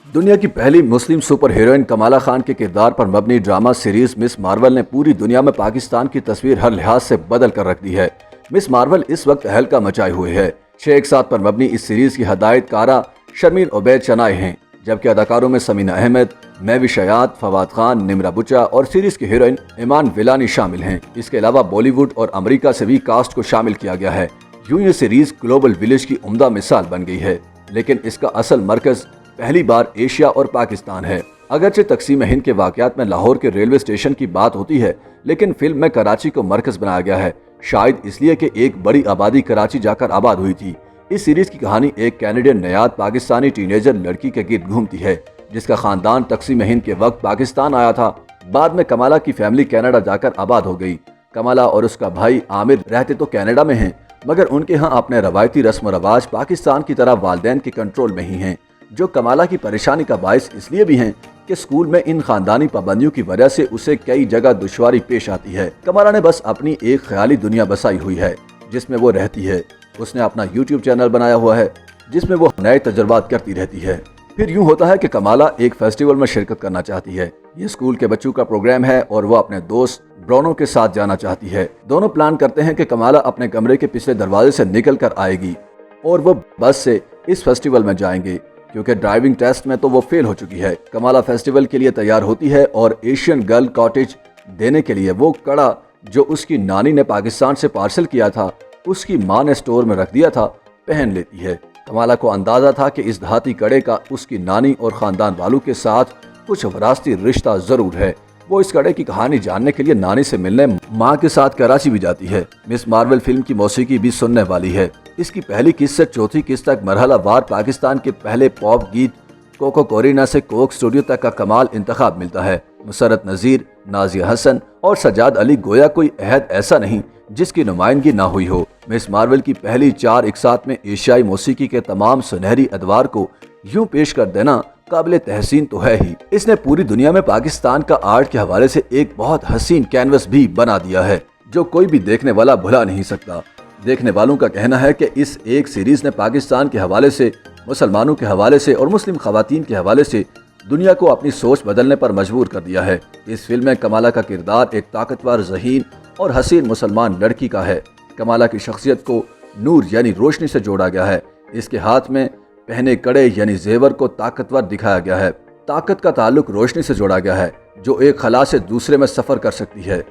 दुनिया की पहली मुस्लिम सुपर हीरोइन कमाला खान के किरदार पर मबनी ड्रामा सीरीज मिस मार्वल ने पूरी दुनिया में पाकिस्तान की तस्वीर हर लिहाज से बदल कर रख दी है। मिस मार्वल इस वक्त हल्का मचाए हुए है। शेख साद पर मबनी इस सीरीज की हदायतकारा शर्मीन उबैद चनाए हैं, जबकि अदाकारों में समीना अहमद, महवी शयात, फवाद खान, निमरा बुचा और सीरीज की हीरोइन ईमान विलानी शामिल हैं। इसके अलावा बॉलीवुड और अमेरिका से भी कास्ट को शामिल किया गया है। यूं ये सीरीज ग्लोबल विलेज की उम्दा मिसाल बन गई है, लेकिन इसका असल मरकज पहली बार एशिया और पाकिस्तान है। अगरचे तकसीम हिंद के वाकयात में लाहौर के रेलवे स्टेशन की बात होती है, लेकिन फिल्म में कराची को मरकज बनाया गया है, शायद इसलिए कि एक बड़ी आबादी कराची जाकर आबाद हुई थी। इस सीरीज की कहानी एक कैनेडियन नयाद पाकिस्तानी टीनेजर लड़की के गिर्द घूमती है, जिसका खानदान तकसीम हिंद के वक्त पाकिस्तान आया था। बाद में कमाला की फैमिली कनाडा जाकर आबाद हो गई। कमाला और उसका भाई आमिर रहते तो कनाडा में हैं, मगर उनके यहाँ अपने रवायती रस्म व रवाज पाकिस्तान की तरह वालिदैन के कंट्रोल में ही हैं, जो कमाला की परेशानी का बायस इसलिए भी हैं कि स्कूल में इन खानदानी पाबंदियों की वजह से उसे कई जगह दुश्वारी पेश आती है। कमाला ने बस अपनी एक ख्याली दुनिया बसाई हुई है जिसमें वो रहती है। उसने अपना YouTube चैनल बनाया हुआ है जिसमें वो नए तजुर्बात करती रहती है। फिर यूं होता है कि कमाला एक फेस्टिवल में शिरकत करना चाहती है। ये स्कूल के बच्चों का प्रोग्राम है और वो अपने दोस्त ब्रोनो के साथ जाना चाहती है। दोनों प्लान करते हैं कि कमाला अपने कमरे के पिछले दरवाजे से निकल कर आएगी और वो बस से इस फेस्टिवल में जाएंगे, क्योंकि ड्राइविंग टेस्ट में तो वो फेल हो चुकी है। कमाला फेस्टिवल के लिए तैयार होती है और एशियन गर्ल कॉटेज देने के लिए वो कड़ा जो उसकी नानी ने पाकिस्तान से पार्सल किया था, उसकी माँ ने स्टोर में रख दिया था, पहन लेती है। कमाला को अंदाजा था कि इस धाती कड़े का उसकी नानी और खानदान वालों के साथ कुछ विरासती रिश्ता जरूर है। वो इस कड़े की कहानी जानने के लिए नानी से मिलने माँ के साथ कराची भी जाती है। मिस मार्वल फिल्म की मौसीकी भी सुनने वाली है। इसकी पहली किस्त से चौथी किस्त तक मरहला वार पाकिस्तान के पहले पॉप गीत कोको कोरिना से कोक स्टूडियो तक का कमाल इंतखाब मिलता है। मुसरत नज़ीर, नाजिया हसन और सजाद अली गोया कोई अहद ऐसा नहीं जिसकी नुमाइंदगी ना हुई हो। मिस मार्वल की पहली 4 इकसात में एशियाई मौसीकी के तमाम सुनहरी अदवार को यूं पेश कर देना काबिल तहसीन तो है ही। इसने पूरी दुनिया में पाकिस्तान का आर्ट के हवाले से एक बहुत हसीन कैनवस भी बना दिया है, जो कोई भी देखने वाला भुला नहीं सकता। देखने वालों का कहना है कि इस एक सीरीज ने पाकिस्तान के हवाले से, मुसलमानों के हवाले से और मुस्लिम खवातीन के हवाले से दुनिया को अपनी सोच बदलने पर मजबूर कर दिया है। इस फिल्म में कमाला का किरदार एक ताकतवर, ज़हीन और हसीन मुसलमान लड़की का है। कमाला की शख्सियत को नूर यानी रोशनी से जोड़ा गया है। इसके हाथ में पहने कड़े यानी जेवर को ताकतवर दिखाया गया है। ताकत का ताल्लुक रोशनी से जोड़ा गया है, जो एक खला से दूसरे में सफर कर सकती है।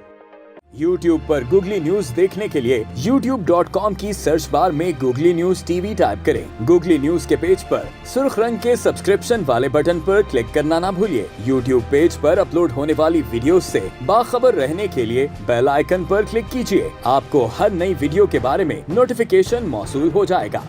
YouTube पर गूगली न्यूज देखने के लिए youtube.com की सर्च बार में गूगली न्यूज टीवी टाइप करें। गूगली न्यूज के पेज पर सुर्ख रंग के सब्सक्रिप्शन वाले बटन पर क्लिक करना ना भूलिए। YouTube पेज पर अपलोड होने वाली वीडियोस से बाखबर रहने के लिए बेल आइकन पर क्लिक कीजिए। आपको हर नई वीडियो के बारे में नोटिफिकेशन मौसूल हो जाएगा।